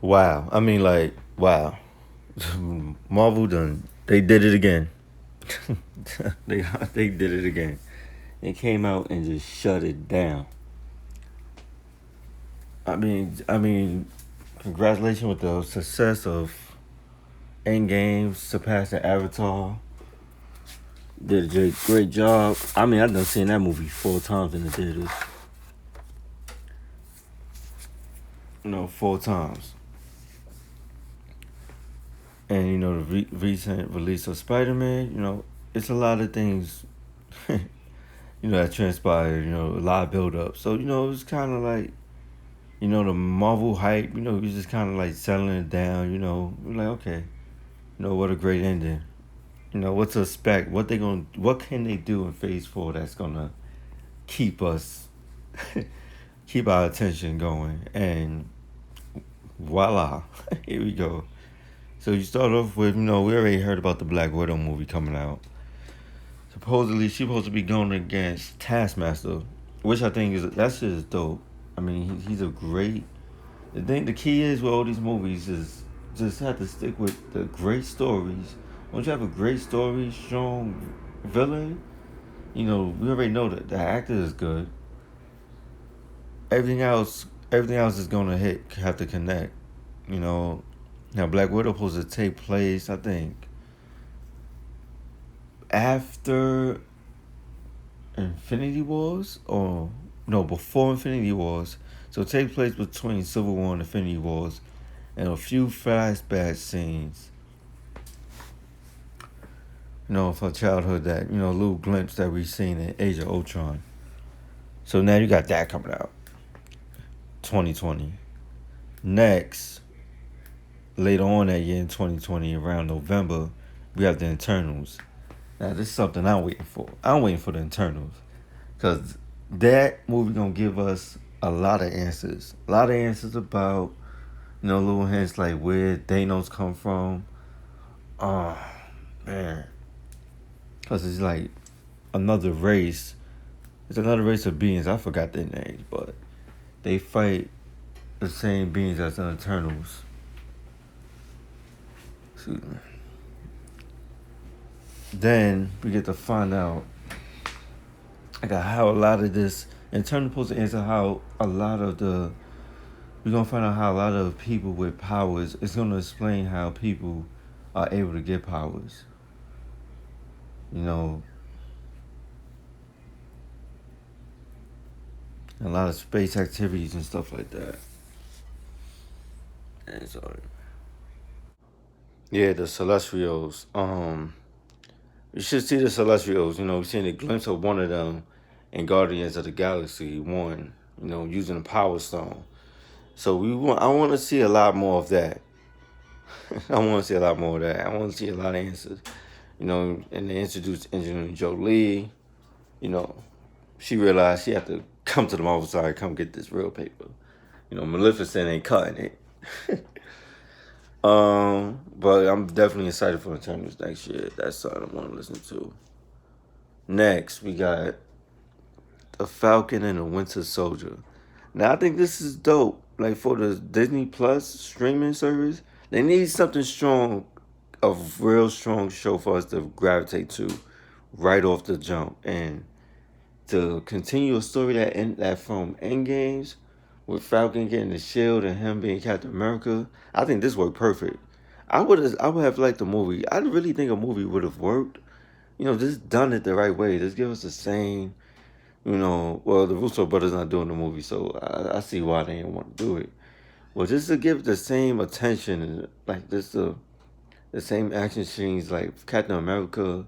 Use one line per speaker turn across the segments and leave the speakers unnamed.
Wow. I mean, like, wow. Marvel done. They did it again. they did it again. They came out and just shut it down. I mean, congratulations with the success of Endgame, surpassing Avatar. Did a great job. I mean, I've done seen that movie 4 times in the theaters. 4 times. And the recent release of Spider-Man. It's a lot of things. That transpired. A lot of build up. So it's kind of like the Marvel hype. We just kind of like settling it down. We're like, okay, what a great ending. What to expect. What can they do in Phase 4 that's gonna keep us, keep our attention going, and voila, here we go. So you start off with, we already heard about the Black Widow movie coming out. Supposedly, she's supposed to be going against Taskmaster, which I think that's just dope. I mean, he's a great. The key is with all these movies is just have to stick with the great stories. Once you have a great story, strong villain, we already know that the actor is good. Everything else is gonna have to connect. You know, Now Black Widow supposed to take place, I think, after Infinity Wars, or no, before Infinity Wars. So it takes place between Civil War and Infinity Wars, and a few flashback scenes. For childhood, that little glimpse that we've seen in Age of Ultron. So now you got that coming out, 2020. Next, later on that year in 2020, around November, we have the Internals. Now this is something I'm waiting for. I'm waiting for the Internals, cause that movie gonna give us a lot of answers. A lot of answers about little hints like where Thanos come from. Oh man, cause it's like another race. It's another race of beings. I forgot their names, but they fight the same beings as the Eternals. Then we get to find out how a lot of this Eternal supposed to answer how a lot of the we're gonna find out how a lot of people with powers. It's gonna explain how people are able to get powers. You know, a lot of space activities and stuff like that. And so, yeah, the Celestials. You should see the Celestials. We've seen a glimpse of one of them in Guardians of the Galaxy 1. Using the Power Stone. So I want to see a lot more of that. I want to see a lot more of that. I want to see a lot of answers. And they introduced Angelina Jolie. You know, she realized she had to come to the Marvel side, come get this real paper. Maleficent ain't cutting it. But I'm definitely excited for Eternals next year. That's something I want to listen to. Next, we got The Falcon and the Winter Soldier. Now, I think this is dope. Like for the Disney Plus streaming service, they need something strong, a real strong show for us to gravitate to right off the jump, and to continue a story that from Endgames with Falcon getting the shield and him being Captain America. I think this worked perfect. I would have liked the movie. I really think a movie would have worked. Just done it the right way. Just give us the same. Well, the Russo brothers not doing the movie, so I see why they didn't want to do it. Well, just to give the same attention, and like this the same action scenes like Captain America,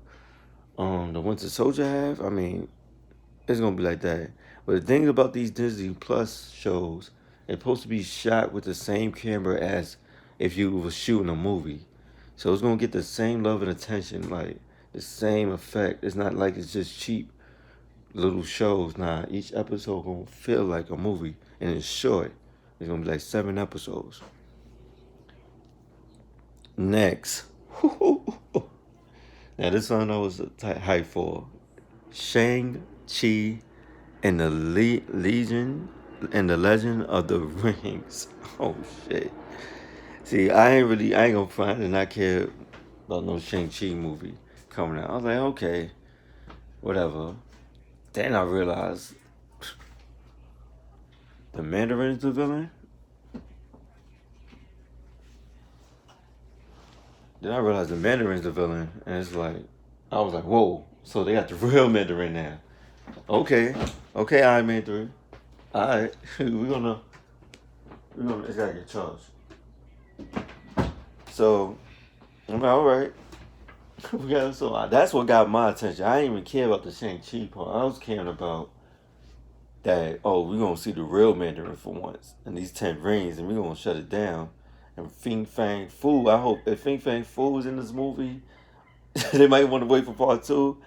the Winter Soldier have. I mean, it's gonna be like that. But the thing about these Disney Plus shows, they're supposed to be shot with the same camera as if you were shooting a movie. So it's gonna get the same love and attention, like the same effect. It's not like it's just cheap little shows. Nah, each episode gonna feel like a movie, and it's short. It's gonna be like 7 episodes. Next, now this one I was hyped for. Shang-Chi and the Legion and the Legend of the Rings. Oh shit! See, I ain't gonna find and I care about no Shang-Chi movie coming out. I was like, okay, whatever. Then I realized the Mandarin's the villain. Then I realized the Mandarin's the villain, and it's like, I was like, whoa. So they got the real Mandarin now. Okay, okay, Iron Man 3. All right, it's gotta get charged. So I'm like, all right. So that's what got my attention. I didn't even care about the Shang-Chi part. I was caring about that, oh, we're gonna see the real Mandarin for once and these 10 rings, and we're gonna shut it down. And Fing Fang Fu, I hope if Fing Fang Fu is in this movie, they might want to wait for part two.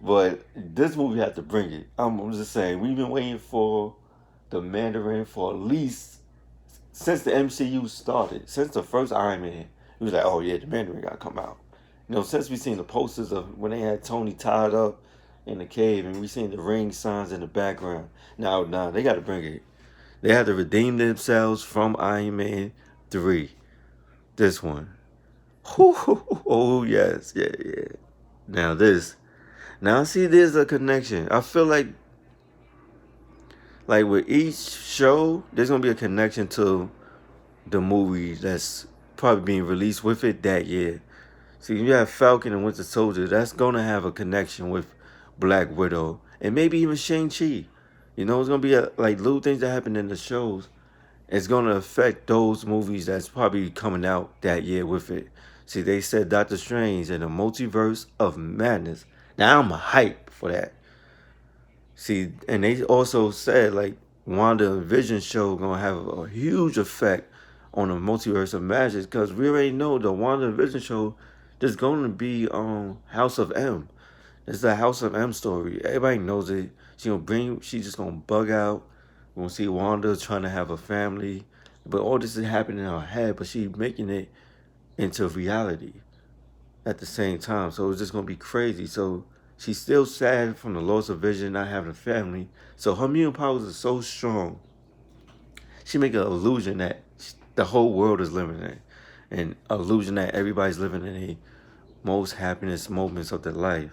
But this movie had to bring it. I'm just saying, we've been waiting for the Mandarin for at least since the MCU started, since the first Iron Man. It was like, oh yeah, the Mandarin gotta come out. Since we seen the posters of when they had Tony tied up in the cave, and we seen the ring signs in the background. Now they gotta bring it. They had to redeem themselves from Iron Man 3. This one. Oh yes, yeah, yeah. Now this. Now see, there's a connection. I feel like with each show, there's gonna be a connection to the movie that's probably being released with it that year. See, you have Falcon and Winter Soldier, that's gonna have a connection with Black Widow and maybe even Shang-Chi. It's gonna be like little things that happen in the shows. It's gonna affect those movies that's probably coming out that year with it. See, they said Doctor Strange and the Multiverse of Madness. Now I'm hype for that. See, and they also said like Wanda and Vision show gonna have a huge effect on the multiverse of magic because we already know the Wanda and Vision show there's going to be House of M. It's the House of M story. Everybody knows it. She's just gonna bug out. We're gonna see Wanda trying to have a family, but all this is happening in her head, but she's making it into reality at the same time. So it's just gonna be crazy. So she's still sad from the loss of Vision, not having a family. So her immune powers are so strong. She make an illusion that the whole world is living in, an illusion that everybody's living in the most happiness moments of their life,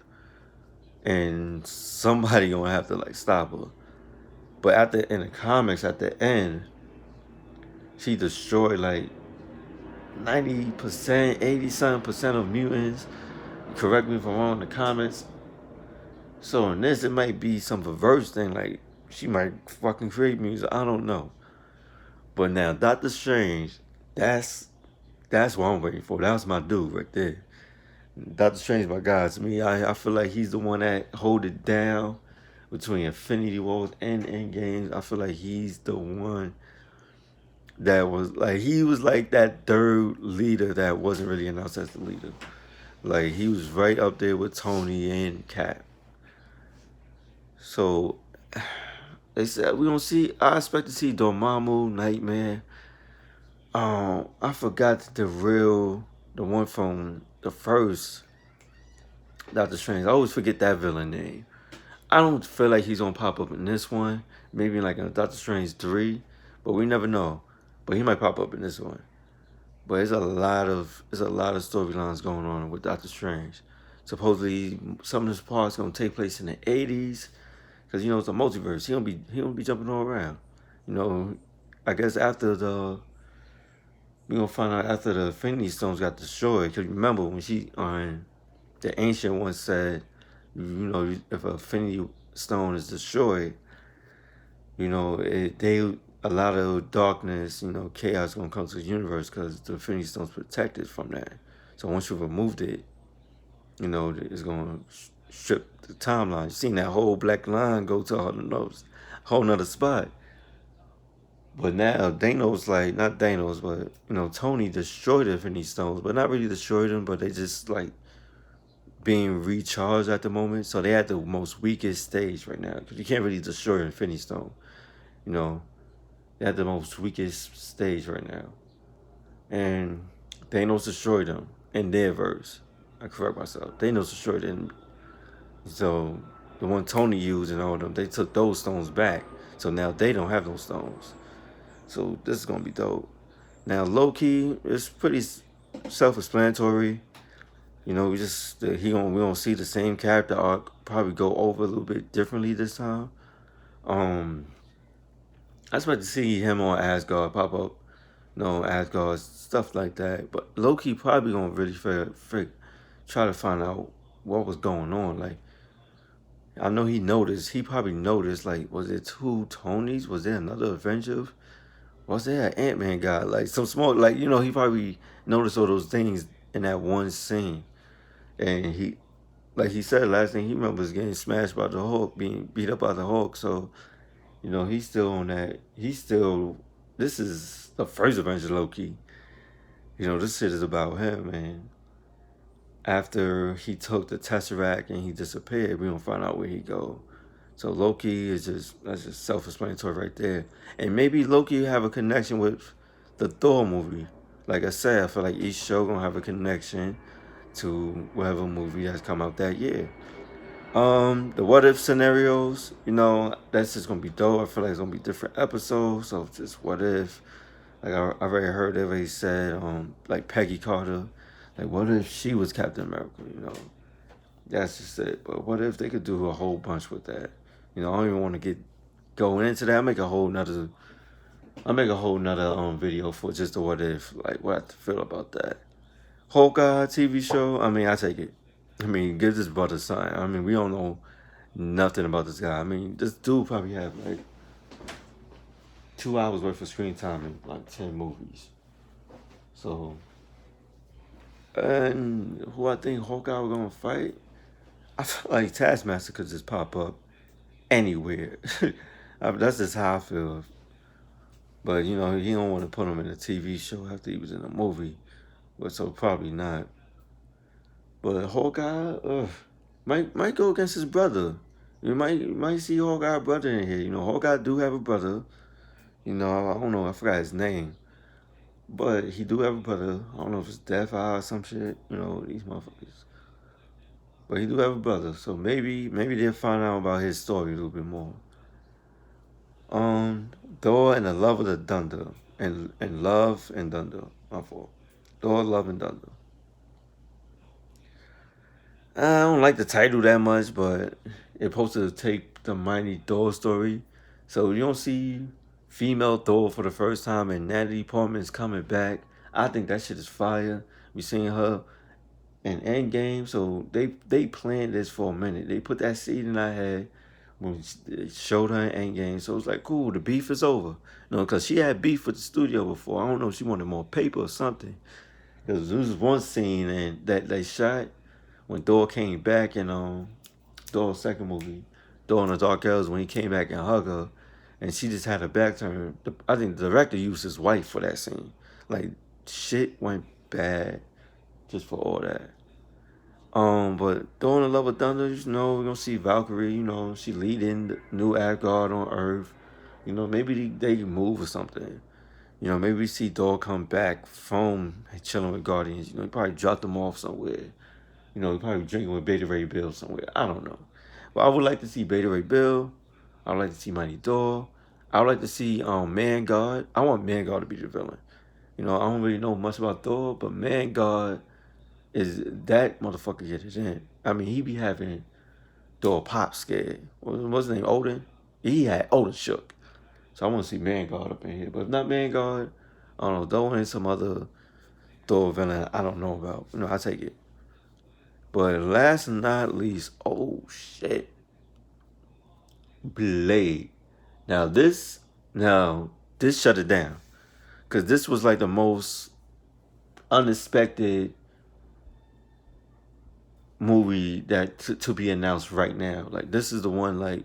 and somebody gonna have to like stop her. But in the comics, at the end, she destroyed like 90%, 80-something% of mutants. Correct me if I'm wrong in the comments. So in this, it might be some perverse thing, like she might fucking create music. I don't know. But now Doctor Strange, that's that's what I'm waiting for. That was my dude right there. Doctor Strange, my guy. To me, I feel like he's the one that hold it down between Infinity Wars and Endgame. I feel like he's the one that was like that third leader that wasn't really announced as the leader. Like he was right up there with Tony and Cap. So they said we gonna see. I expect to see Dormammu, Nightmare. I forgot the one from the first Doctor Strange. I always forget that villain name. I don't feel like he's gonna pop up in this one. Maybe like in Doctor Strange 3, but we never know. But he might pop up in this one. But there's a lot of storylines going on with Doctor Strange. Supposedly some of this parts gonna take place in the 80s. Cause it's a multiverse. He gonna be jumping all around. You know, I guess we gonna find out after the Infinity Stones got destroyed. Cause remember when she on the ancient one said, if a Infinity Stone is destroyed, they a lot of darkness, chaos gonna come to the universe because the Infinity Stone's protected from that. So once you removed it, it's gonna strip the timeline. You seen that whole black line go to a whole nother spot. But now Thanos, like not Thanos, but Tony destroyed the Infinity Stones, but not really destroyed them, but they just like being recharged at the moment. So they at the most weakest stage right now because you can't really destroy Infinity Stone. You know, they're at the most weakest stage right now, and Thanos destroyed them in their verse. I correct myself. Thanos destroyed them. So the one Tony used and all of them, they took those stones back. So now they don't have those stones. So this is gonna be dope. Now, Loki is pretty self-explanatory. You know, we don't see the same character arc probably go over a little bit differently this time. Um, I expect to see him on Asgard pop up, Asgard stuff like that. But Loki probably gonna really try to find out what was going on. Like I know he probably noticed. Like, was it two Tonys? Was there another Avenger? Was there an Ant-Man guy? Like some small, like he probably noticed all those things in that one scene, and like he said, last thing he remembers getting smashed by the Hulk, being beat up by the Hulk. So he's still on that. This is the first Avenger Loki. This shit is about him, and after he took the Tesseract and he disappeared, we don't find out where he go. So Loki that's just self-explanatory right there. And maybe Loki have a connection with the Thor movie. Like I said, I feel like each show gonna have a connection to whatever movie that's come out that year. The what if scenarios, that's just gonna be dope. I feel like it's gonna be different episodes. So just what if, like I already heard everybody said, like Peggy Carter, like what if she was Captain America? That's just it. But what if they could do a whole bunch with that? I don't even want to get going into that. I'll make a whole nother video for just the what if, like what I feel about that. Hawkeye TV show. I mean, I take it. I mean, give this brother a sign. I mean, we don't know nothing about this guy. I mean, this dude probably have like 2 hours worth of screen time in like 10 movies. So, and who I think Hawkeye was gonna fight, I feel like Taskmaster could just pop up anywhere. That's just how I feel. But he don't want to put him in a TV show after he was in a movie, but so probably not. But Hawkeye, might go against his brother. You might see Hawkeye brother in here. Hawkeye do have a brother. I don't know. I forgot his name, but he do have a brother. I don't know if it's Death Eye or some shit. These motherfuckers. But he do have a brother, so maybe they'll find out about his story a little bit more. Um, Thor and the Love of the Thunder and Love and Thunder. My fault. Thor, Love and Thunder. I don't like the title that much, but it's supposed to take the mighty Thor story. So you don't see female Thor for the first time, and Natalie Portman's coming back. I think that shit is fire. We seen her in Endgame, so they planned this for a minute. They put that seed in our head when they showed her in Endgame. So it's like, cool, the beef is over. Because she had beef with the studio before. I don't know if she wanted more paper or something. Because there was one scene and that they shot when Thor came back in Thor's second movie, Thor in the Dark Elves, when he came back and hugged her, and she just had her back turned. I think the director used his wife for that scene. Like, shit went bad just for all that. But Thor in the Love of Thunder, we're gonna see Valkyrie, she leading the new Asgard on Earth. Maybe they move or something. Maybe we see Thor come back from chilling with Guardians. He probably dropped them off somewhere. He probably drinking with Beta Ray Bill somewhere. I don't know. But I would like to see Beta Ray Bill. I would like to see Mighty Thor. I would like to see Man God. I want Man God to be the villain. I don't really know much about Thor, but Man God is that motherfucker get it in. I mean, he be having Thor pop scared. What's his name? Odin? He had Odin shook. So I want to see Man God up in here. But if not Man God, I don't know, Thor and some other Thor villain I don't know about. I take it. But last and not least, oh shit, Blade. Now this shut it down. Because this was like the most unexpected movie that to be announced right now. Like this is the one like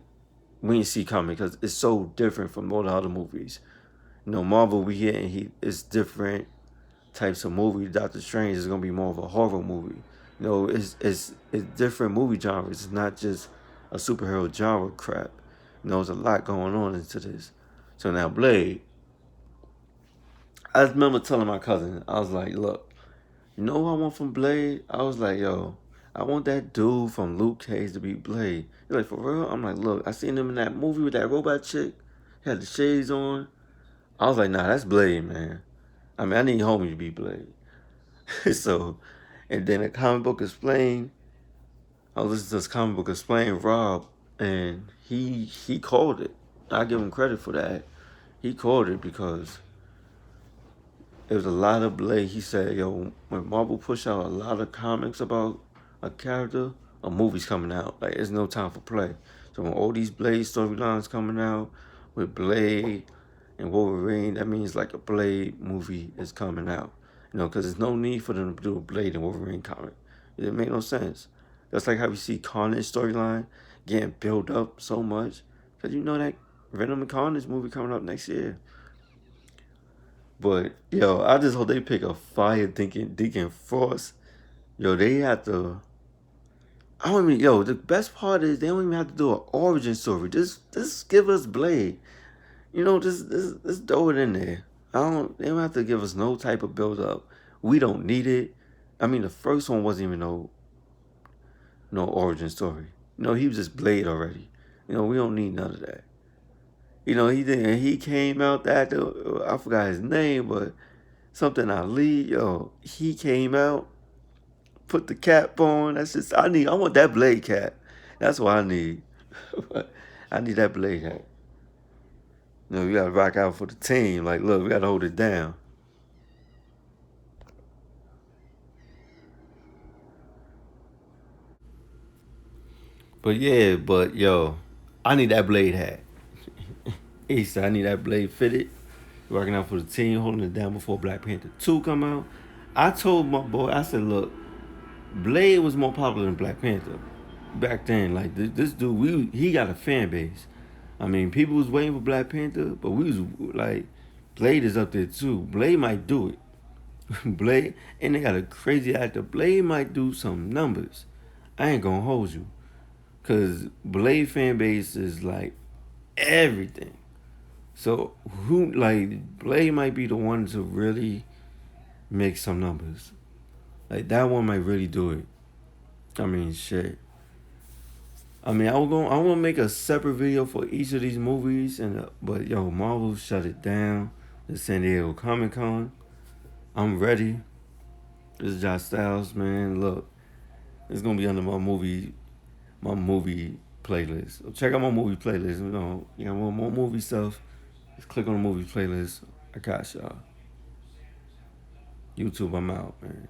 we didn't see coming because it's so different from all the other movies. Marvel we getting it's different types of movie. Doctor Strange is gonna be more of a horror movie. It's different movie genres. It's not just a superhero genre crap. There's a lot going on into this. So now Blade, I remember telling my cousin, I was like, look, you know what I want from Blade? I was like, yo, I want that dude from Luke Cage to be Blade. He's like, for real? I'm like, look, I seen him in that movie with that robot chick. He had the shades on. I was like, nah, that's Blade, man. I mean, I need homie to be Blade. So, and then a comic book explain. I listened to this comic book explain Rob, and he called it. I give him credit for that. He called it because there was a lot of Blade. He said, "Yo, when Marvel push out a lot of comics about a character, a movie's coming out. Like, there's no time for play. So when all these Blade storylines coming out with Blade and Wolverine, that means like a Blade movie is coming out. You know, because there's no need for them to do a Blade and Wolverine comic. It make no sense. That's like how we see Carnage storyline getting built up so much because you know that Venom and Carnage movie coming up next year. But yo, I just hope they pick a fire thinking Deacon Frost. Yo, they have to. I don't even. Yo, the best part is they don't even have to do an origin story. Just give us Blade. You know, just throw it in there. I don't. They don't have to give us no type of build up. We don't need it. I mean, the first one wasn't even no origin story. You know, he was just Blade already. You know, we don't need none of that. You know, he didn't. He came out that I forgot his name, but something Ali. Yo, he came out, put the cap on. That's just I need. I want that Blade cap. That's what I need. I need that Blade hat. You know, we gotta rock out for the team. Like, look, we gotta hold it down. But yeah, but yo, I need that Blade hat. He said I need that Blade fitted. Working out for the team, holding it down before Black Panther 2 come out. I told my boy, I said, look, Blade was more popular than Black Panther back then. Like this dude, he got a fan base. I mean, people was waiting for Black Panther, but we was like, Blade is up there too. Blade might do it. Blade, and they got a crazy actor. Blade might do some numbers. I ain't gonna hold you, cause Blade fan base is like everything. So who like Blade might be the one to really make some numbers. Like that one might really do it. I mean, shit. I mean, I want to make a separate video for each of these movies, but yo, Marvel shut it down. The San Diego Comic Con. I'm ready. This is Gy'styles, man. Look, it's gonna be under my movie playlist. So check out my movie playlist. You know, more movie stuff. Just click on the movie playlist. I got y'all. YouTube, I'm out, man.